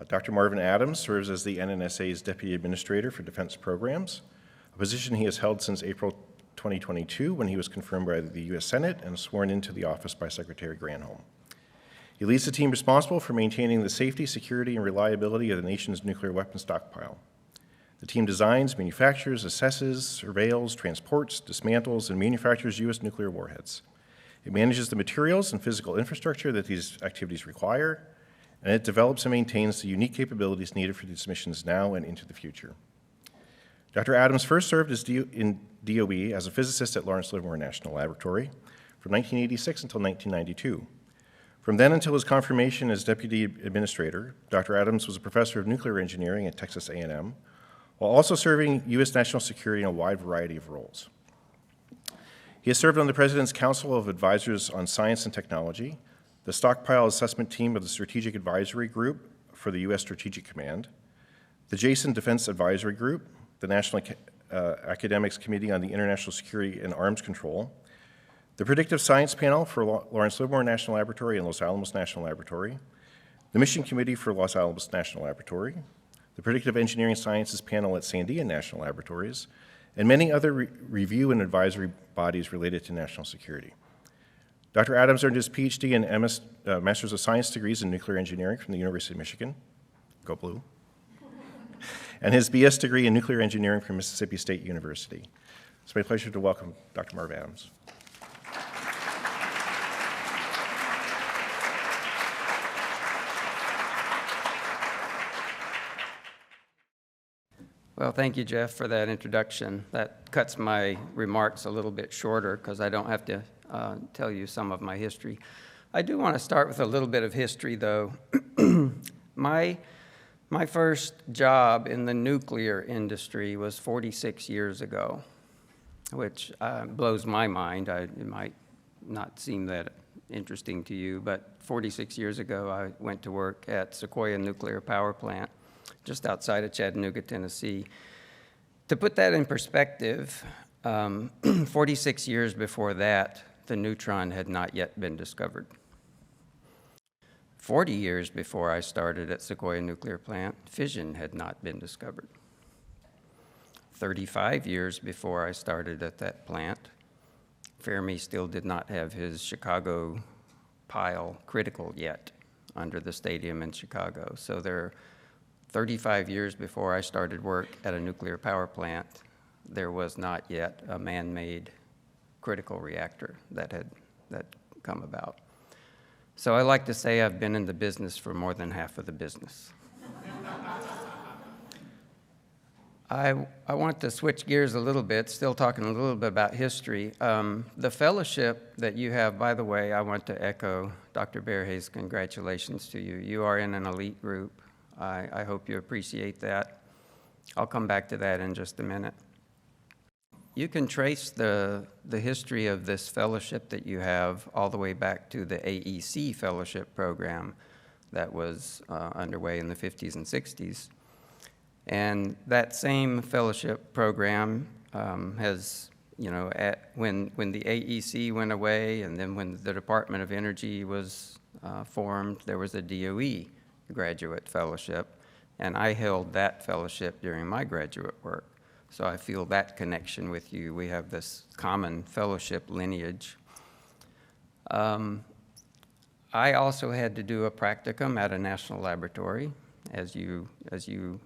Dr. Marvin Adams serves as the NNSA's Deputy Administrator for Defense Programs, a position he has held since April 2022 when he was confirmed by the U.S. Senate and sworn into the office by Secretary Granholm. He leads the team responsible for maintaining the safety, security, and reliability of the nation's nuclear weapons stockpile. The team designs, manufactures, assesses, surveils, transports, dismantles, and manufactures U.S. nuclear warheads. It manages the materials and physical infrastructure that these activities require, and it develops and maintains the unique capabilities needed for these missions now and into the future. Dr. Adams first served in DOE as a physicist at Lawrence Livermore National Laboratory from 1986 until 1992. From then until his confirmation as Deputy Administrator, Dr. Adams was a professor of nuclear engineering at Texas A&M, while also serving U.S. national security in a wide variety of roles. He has served on the President's Council of Advisors on Science and Technology, the Stockpile Assessment Team of the Strategic Advisory Group for the U.S. Strategic Command, the Jason Defense Advisory Group, the National Academics Committee on the International Security and Arms Control, the Predictive Science Panel for Lawrence Livermore National Laboratory and Los Alamos National Laboratory, the Mission Committee for Los Alamos National Laboratory, the Predictive Engineering Sciences Panel at Sandia National Laboratories, and many other review and advisory bodies related to national security. Dr. Adams earned his PhD and Masters of Science degrees in nuclear engineering from the University of Michigan, go blue, and his BS degree in nuclear engineering from Mississippi State University. It's my pleasure to welcome Dr. Marv Adams. Well, thank you, Jeff, for that introduction. That cuts my remarks a little bit shorter because I don't have to tell you some of my history. I do want to start with a little bit of history, though. My first job in the nuclear industry was 46 years ago, which blows my mind. It might not seem that interesting to you, but 46 years ago, I went to work at Sequoia Nuclear Power Plant, just outside of Chattanooga, Tennessee. To put that in perspective, 46 years before that, the neutron had not yet been discovered. 40 years before I started at Sequoia Nuclear Plant, fission had not been discovered. 35 years before I started at that plant, Fermi still did not have his Chicago pile critical yet under the stadium in Chicago. So there 35 years before I started work at a nuclear power plant, there was not yet a man-made critical reactor that had come about. So I like to say I've been in the business for more than half of the business. I want to switch gears a little bit, still talking a little bit about history. The fellowship that you have, by the way, I want to echo Dr. Bearhay's congratulations to you. You are in an elite group. I hope you appreciate that. I'll come back to that in just a minute. You can trace the history of this fellowship that you have all the way back to the AEC fellowship program that was underway in the 50s and 60s. And that same fellowship program has, when the AEC went away and then when the Department of Energy was formed, there was a DOE graduate fellowship, and I held that fellowship during my graduate work. So I feel that connection with you. We have this common fellowship lineage. I also had to do a practicum at a national laboratory, as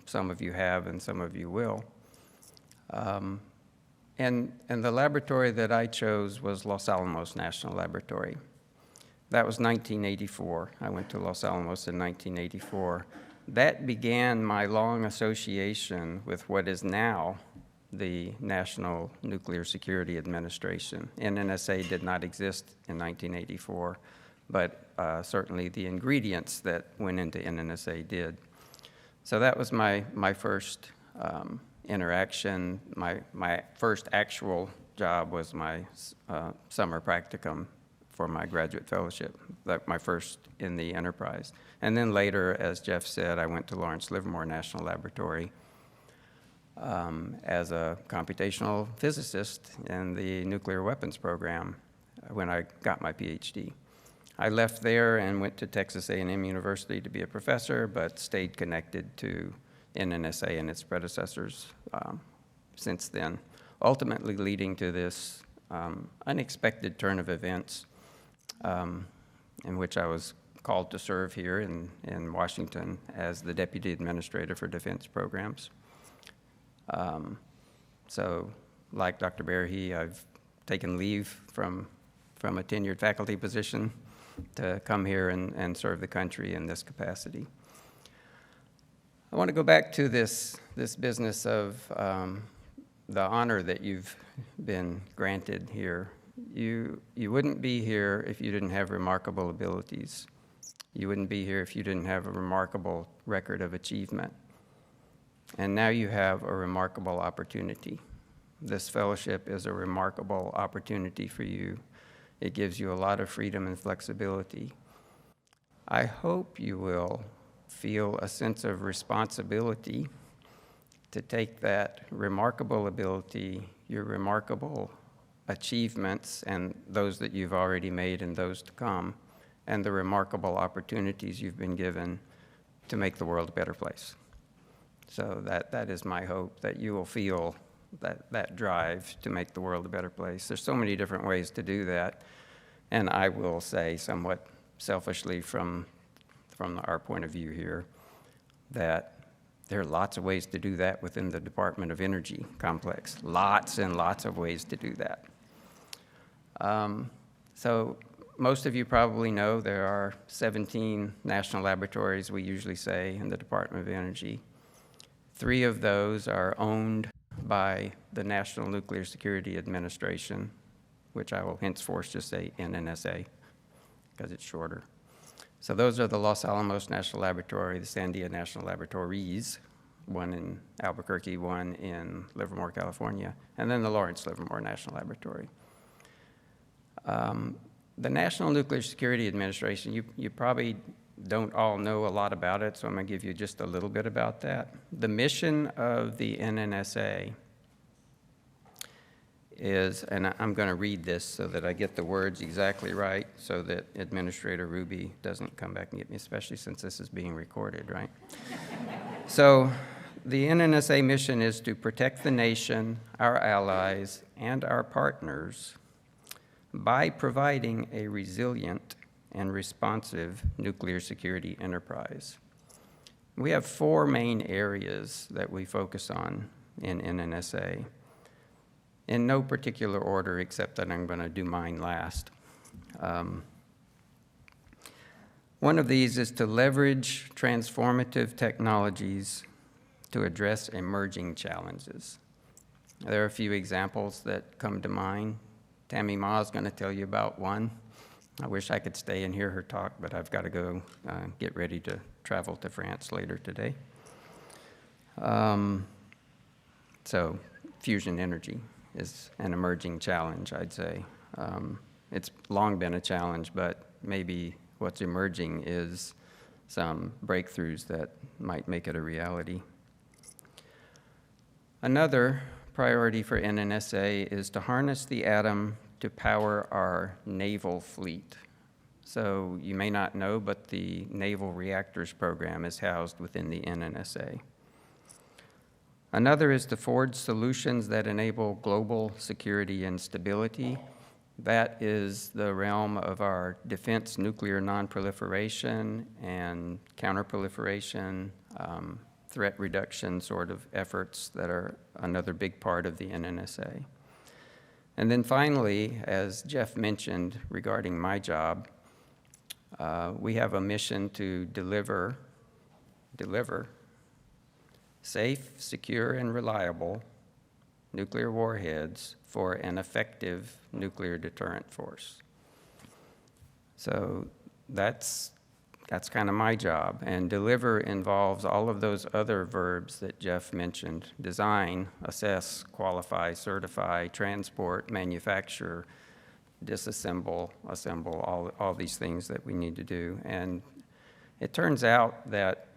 some of you have and some of you will. And the laboratory that I chose was Los Alamos National Laboratory. That was 1984. I went to Los Alamos in 1984. That began my long association with what is now the National Nuclear Security Administration. NNSA did not exist in 1984, but certainly the ingredients that went into NNSA did. So that was my first interaction. My first actual job was my summer practicum for my graduate fellowship, my first in the enterprise. And then later, as Jeff said, I went to Lawrence Livermore National Laboratory as a computational physicist in the nuclear weapons program when I got my PhD. I left there and went to Texas A&M University to be a professor, but stayed connected to NNSA and its predecessors since then, ultimately leading to this unexpected turn of events in which I was called to serve here in Washington as the Deputy Administrator for Defense Programs. So, like Dr. Berhe, I've taken leave from a tenured faculty position to come here and serve the country in this capacity. I want to go back to this business of the honor that you've been granted here. You wouldn't be here if you didn't have remarkable abilities. You wouldn't be here if you didn't have a remarkable record of achievement. And now you have a remarkable opportunity. This fellowship is a remarkable opportunity for you. It gives you a lot of freedom and flexibility. I hope you will feel a sense of responsibility to take that remarkable ability, your remarkable achievements, and those that you've already made and those to come, and the remarkable opportunities you've been given to make the world a better place. So that is my hope, that you will feel that drive to make the world a better place. There's so many different ways to do that, and I will say somewhat selfishly from our point of view here that there are lots of ways to do that within the Department of Energy complex. Lots and lots of ways to do that. So most of you probably know there are 17 national laboratories, we usually say, in the Department of Energy. 3 of those are owned by the National Nuclear Security Administration, which I will henceforth just say NNSA, because it's shorter. So those are the Los Alamos National Laboratory, the Sandia National Laboratories, one in Albuquerque, one in Livermore, California, and then the Lawrence Livermore National Laboratory. The National Nuclear Security Administration, you probably don't all know a lot about it, so I'm going to give you just a little bit about that. The mission of the NNSA is, and I'm going to read this so that I get the words exactly right so that Administrator Ruby doesn't come back and get me, especially since this is being recorded, right? So the NNSA mission is to protect the nation, our allies, and our partners by providing a resilient and responsive nuclear security enterprise. We have 4 main areas that we focus on in NNSA, in no particular order except that I'm going to do mine last. One of these is to leverage transformative technologies to address emerging challenges. There are a few examples that come to mind. Tammy Ma is going to tell you about one. I wish I could stay and hear her talk, but I've got to go get ready to travel to France later today. So fusion energy is an emerging challenge, I'd say. It's long been a challenge, but maybe what's emerging is some breakthroughs that might make it a reality. Another priority for NNSA is to harness the atom to power our naval fleet. So you may not know, but the Naval Reactors Program is housed within the NNSA. Another is to forge solutions that enable global security and stability. That is the realm of our defense nuclear nonproliferation and counterproliferation, threat reduction sort of efforts that are another big part of the NNSA. And then finally, as Jeff mentioned regarding my job, we have a mission to deliver safe, secure, and reliable nuclear warheads for an effective nuclear deterrent force. So that's kind of my job. And deliver involves all of those other verbs that Jeff mentioned: design, assess, qualify, certify, transport, manufacture, disassemble, assemble, all these things that we need to do. And it turns out that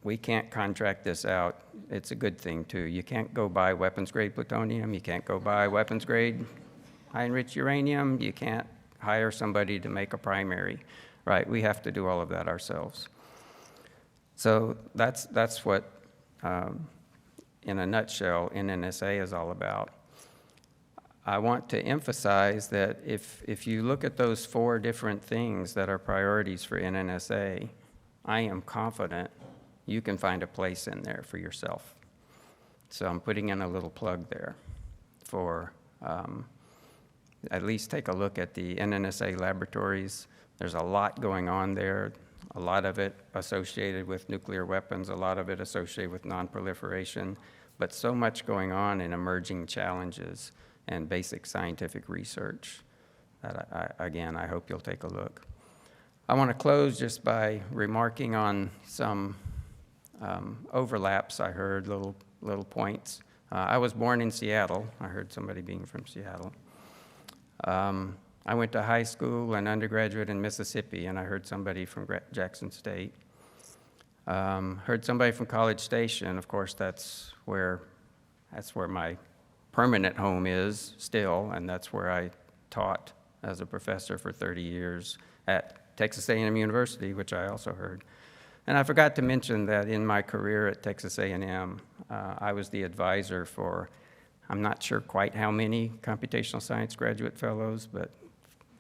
we can't contract this out. It's a good thing, too. You can't go buy weapons-grade plutonium. You can't go buy weapons-grade high-enriched uranium. You can't hire somebody to make a primary, right? We have to do all of that ourselves. So that's what, in a nutshell, NNSA is all about. I want to emphasize that if you look at those 4 different things that are priorities for NNSA, I am confident you can find a place in there for yourself. So I'm putting in a little plug there for at least take a look at the NNSA laboratories. There's a lot going on there, a lot of it associated with nuclear weapons, a lot of it associated with nonproliferation, but so much going on in emerging challenges and basic scientific research that, again, I hope you'll take a look. I want to close just by remarking on some overlaps I heard, little points. I was born in Seattle. I heard somebody being from Seattle. I went to high school and undergraduate in Mississippi, and I heard somebody from Jackson State. Heard somebody from College Station. Of course, that's where my permanent home is still, and that's where I taught as a professor for 30 years at Texas A&M University, which I also heard. And I forgot to mention that in my career at Texas A&M, I was the advisor for, I'm not sure quite how many computational science graduate fellows, but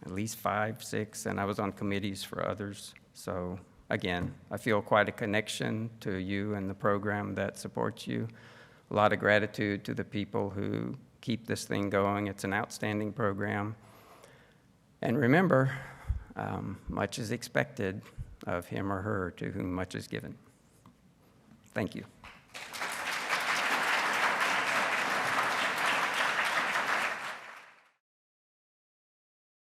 at least 5, 6, and I was on committees for others. So again, I feel quite a connection to you and the program that supports you. A lot of gratitude to the people who keep this thing going. It's an outstanding program. And remember, much is expected of him or her to whom much is given. Thank you.